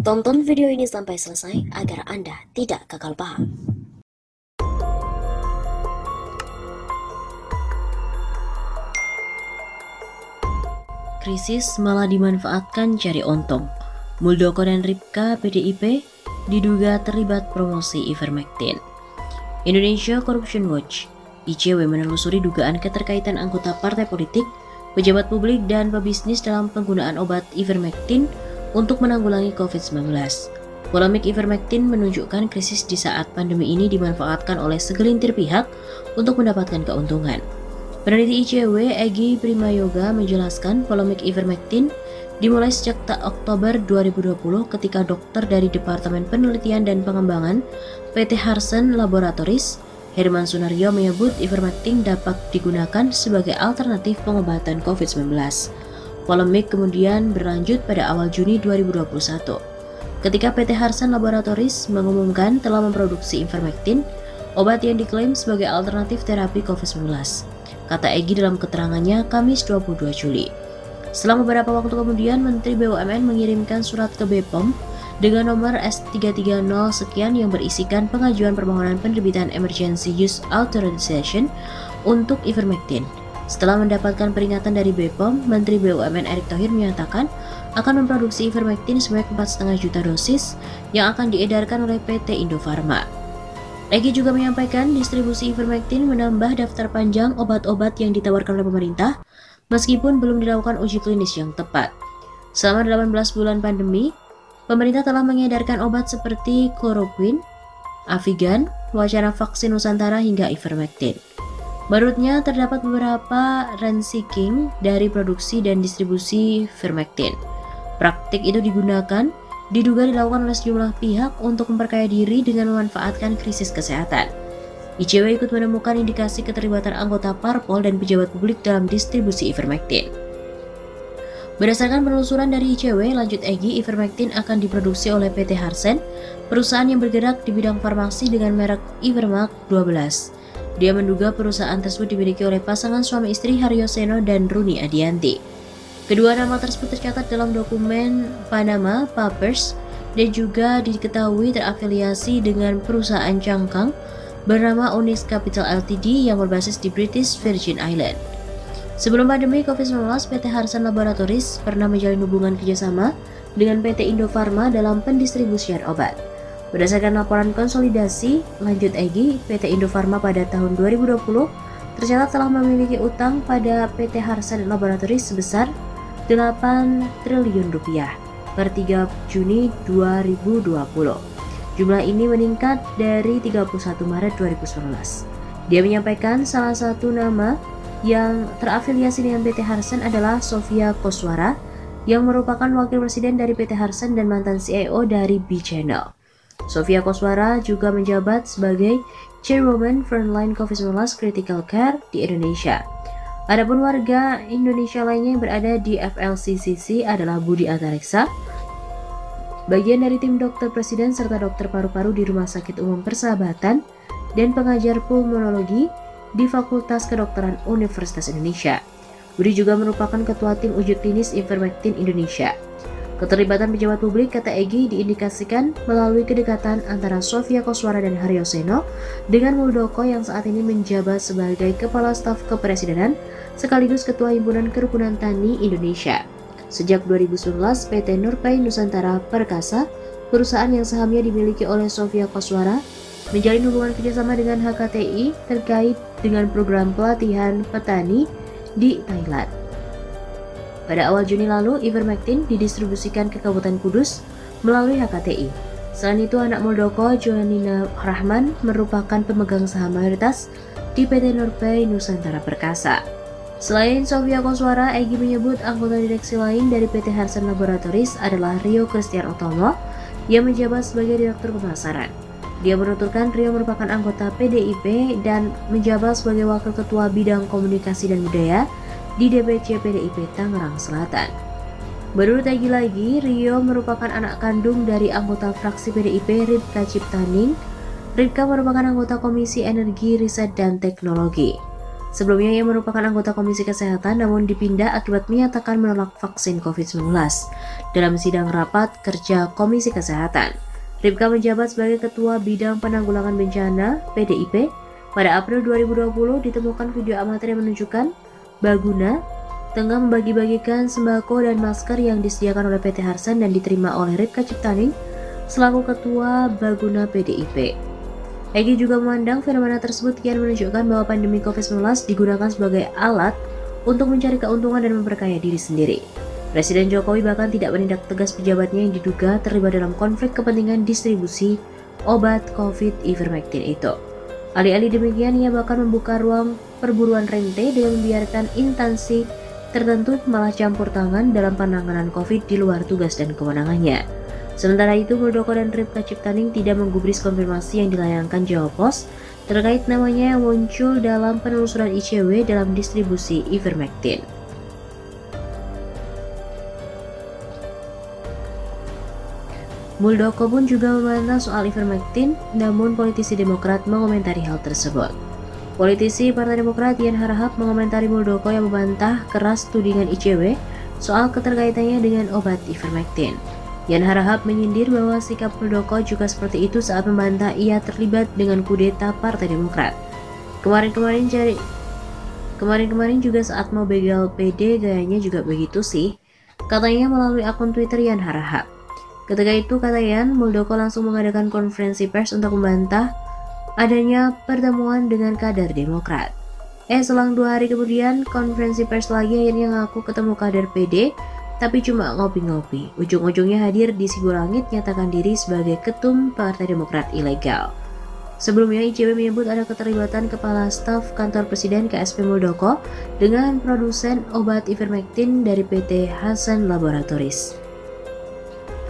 Tonton video ini sampai selesai agar Anda tidak gagal paham. Krisis malah dimanfaatkan cari untung. Muldoko dan Ripka PDIP diduga terlibat promosi ivermectin. Indonesia Corruption Watch (ICW) menelusuri dugaan keterkaitan anggota partai politik, pejabat publik, dan pebisnis dalam penggunaan obat ivermectin untuk menanggulangi COVID-19. Polemik ivermectin menunjukkan krisis di saat pandemi ini dimanfaatkan oleh segelintir pihak untuk mendapatkan keuntungan. Peneliti ICW Egy Primayoga menjelaskan polemik ivermectin dimulai sejak Oktober 2020 ketika dokter dari Departemen Penelitian dan Pengembangan PT Harsen Laboratories, Herman Sunaryo, menyebut ivermectin dapat digunakan sebagai alternatif pengobatan COVID-19. Polemik kemudian berlanjut pada awal Juni 2021 ketika PT Harsen Laboratories mengumumkan telah memproduksi ivermectin, obat yang diklaim sebagai alternatif terapi COVID-19. Kata Egy dalam keterangannya Kamis 22 Juli. Setelah beberapa waktu kemudian, Menteri BUMN mengirimkan surat ke BPOM dengan nomor S330 sekian yang berisikan pengajuan permohonan penerbitan Emergency Use Authorization untuk ivermectin. Setelah mendapatkan peringatan dari BPOM, Menteri BUMN Erick Thohir menyatakan akan memproduksi ivermectin sebanyak 4,5 juta dosis yang akan diedarkan oleh PT Indofarma. Egy juga menyampaikan distribusi ivermectin menambah daftar panjang obat-obat yang ditawarkan oleh pemerintah meskipun belum dilakukan uji klinis yang tepat. Selama 18 bulan pandemi, pemerintah telah mengedarkan obat seperti chloroquine, Avigan, wacana vaksin Nusantara hingga ivermectin. Menurutnya terdapat beberapa rent-seeking dari produksi dan distribusi ivermectin. Praktik itu diduga dilakukan oleh sejumlah pihak untuk memperkaya diri dengan memanfaatkan krisis kesehatan. ICW ikut menemukan indikasi keterlibatan anggota parpol dan pejabat publik dalam distribusi ivermectin. Berdasarkan penelusuran dari ICW, lanjut Egy, ivermectin akan diproduksi oleh PT Harsen, perusahaan yang bergerak di bidang farmasi dengan merek Ivermac 12. Dia menduga perusahaan tersebut dimiliki oleh pasangan suami istri Haryo Seno dan Runi Adianti. Kedua nama tersebut tercatat dalam dokumen Panama Papers dan juga diketahui terafiliasi dengan perusahaan cangkang bernama Onyx Capital Ltd yang berbasis di British Virgin Island. Sebelum pandemi COVID-19, PT Harsen Laboratories pernah menjalin hubungan kerjasama dengan PT Indofarma dalam pendistribusian obat. Berdasarkan laporan konsolidasi, lanjut Egy, PT Indofarma pada tahun 2020 tercatat telah memiliki utang pada PT Harsen Laboratories sebesar 8 triliun rupiah per 3 Juni 2020. Jumlah ini meningkat dari 31 Maret 2019. Dia menyampaikan salah satu nama yang terafiliasi dengan PT Harsen adalah Sofia Koswara yang merupakan wakil presiden dari PT Harsen dan mantan CIO dari B-Channel. Sofia Koswara juga menjabat sebagai Chairwoman Frontline COVID-19 Critical Care di Indonesia. Adapun warga Indonesia lainnya yang berada di FLCCC adalah Budi Antareksa, bagian dari tim dokter presiden serta dokter paru-paru di Rumah Sakit Umum Persahabatan dan pengajar pulmonologi di Fakultas Kedokteran Universitas Indonesia. Budi juga merupakan ketua tim uji klinis ivermectin Indonesia. Keterlibatan pejabat publik, kata Egy, diindikasikan melalui kedekatan antara Sofia Koswara dan Haryo Seno dengan Muldoko yang saat ini menjabat sebagai Kepala Staf Kepresidenan sekaligus Ketua Himpunan Kerukunan Tani Indonesia. Sejak 2011, PT Nurpay Nusantara Perkasa, perusahaan yang sahamnya dimiliki oleh Sofia Koswara, menjalin hubungan kerjasama dengan HKTI terkait dengan program pelatihan petani di Thailand. Pada awal Juni lalu, ivermectin didistribusikan ke Kabupaten Kudus melalui HKTI. Selain itu, anak Muldoko, Johanina Rahman, merupakan pemegang saham mayoritas di PT Nurpay Nusantara Perkasa. Selain Sofia Koswara, Egy menyebut anggota direksi lain dari PT Harsen Laboratories adalah Rio Christian Utomo yang menjabat sebagai Direktur Pemasaran. Dia menuturkan Rio merupakan anggota PDIP dan menjabat sebagai Wakil Ketua Bidang Komunikasi dan Budaya di DPC PDIP Tangerang Selatan. Menurut Egy lagi, Rio merupakan anak kandung dari anggota fraksi PDIP Ripka Ciptaning. Ripka merupakan anggota Komisi Energi, Riset, dan Teknologi. Sebelumnya ia merupakan anggota Komisi Kesehatan namun dipindah akibat menyatakan menolak vaksin COVID-19. Dalam sidang rapat kerja Komisi Kesehatan, Ripka menjabat sebagai Ketua Bidang Penanggulangan Bencana PDIP. Pada April 2020 ditemukan video amatir yang menunjukkan Baguna tengah membagi-bagikan sembako dan masker yang disediakan oleh PT Harsan dan diterima oleh Ripka Ciptaning selaku Ketua Baguna PDIP. Egy juga memandang fenomena tersebut kian menunjukkan bahwa pandemi COVID-19 digunakan sebagai alat untuk mencari keuntungan dan memperkaya diri sendiri. Presiden Jokowi bahkan tidak menindak tegas pejabatnya yang diduga terlibat dalam konflik kepentingan distribusi obat COVID ivermectin itu. Alih-alih demikian, ia bahkan membuka ruang perburuan rente dengan membiarkan instansi tertentu malah campur tangan dalam penanganan COVID di luar tugas dan kewenangannya. Sementara itu, Muldoko dan Ripka Ciptaning tidak menggubris konfirmasi yang dilayangkan Jawa Post terkait namanya yang muncul dalam penelusuran ICW dalam distribusi ivermectin. Muldoko pun juga membantah soal ivermectin, namun politisi Demokrat mengomentari hal tersebut. Politisi Partai Demokrat Yan Harahap mengomentari Muldoko yang membantah keras tudingan ICW soal keterkaitannya dengan obat ivermectin. Yan Harahap menyindir bahwa sikap Muldoko juga seperti itu saat membantah ia terlibat dengan kudeta Partai Demokrat. Kemarin-kemarin juga saat mau begal PD gayanya juga begitu sih, katanya melalui akun Twitter Yan Harahap. Ketika itu kata Yan, Muldoko langsung mengadakan konferensi pers untuk membantah adanya pertemuan dengan kader Demokrat. Selang 2 hari kemudian konferensi pers lagi akhirnya ngaku ketemu kader PD, tapi cuma ngopi-ngopi. Ujung-ujungnya hadir di Sigulangit nyatakan diri sebagai ketum Partai Demokrat ilegal. Sebelumnya ICW menyebut ada keterlibatan Kepala Staf Kantor Presiden KSP Muldoko dengan produsen obat ivermectin dari PT Hasan Laboratories.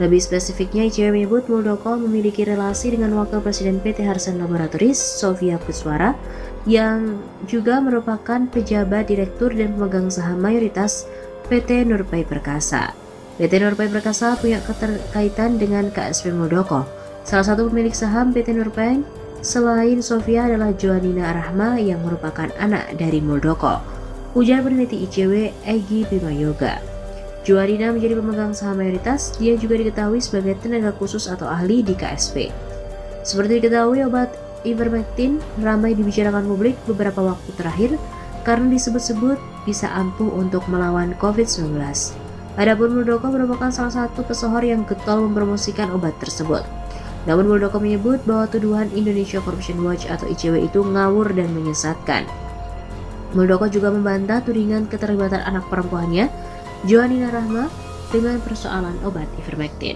Lebih spesifiknya, ICW menyebut Muldoko memiliki relasi dengan Wakil Presiden PT Hasan Laboratories, Sofia Kuswara, yang juga merupakan pejabat direktur dan pemegang saham mayoritas PT Nurpai Perkasa. PT Nurpai Perkasa punya keterkaitan dengan KSP Muldoko. Salah satu pemilik saham PT Nurpai selain Sofia adalah Joanina Rahma yang merupakan anak dari Muldoko. Ujar peneliti ICW Egy Bimayoga. Joanina menjadi pemegang saham mayoritas, dia juga diketahui sebagai tenaga khusus atau ahli di KSP. Seperti diketahui, obat ivermectin ramai dibicarakan publik beberapa waktu terakhir karena disebut-sebut bisa ampuh untuk melawan COVID-19. Adapun Muldoko merupakan salah satu pesohor yang getol mempromosikan obat tersebut. Namun Muldoko menyebut bahwa tuduhan Indonesia Corruption Watch atau ICW itu ngawur dan menyesatkan. Muldoko juga membantah tudingan keterlibatan anak perempuannya, Joanina Rahma, dengan persoalan obat ivermectin.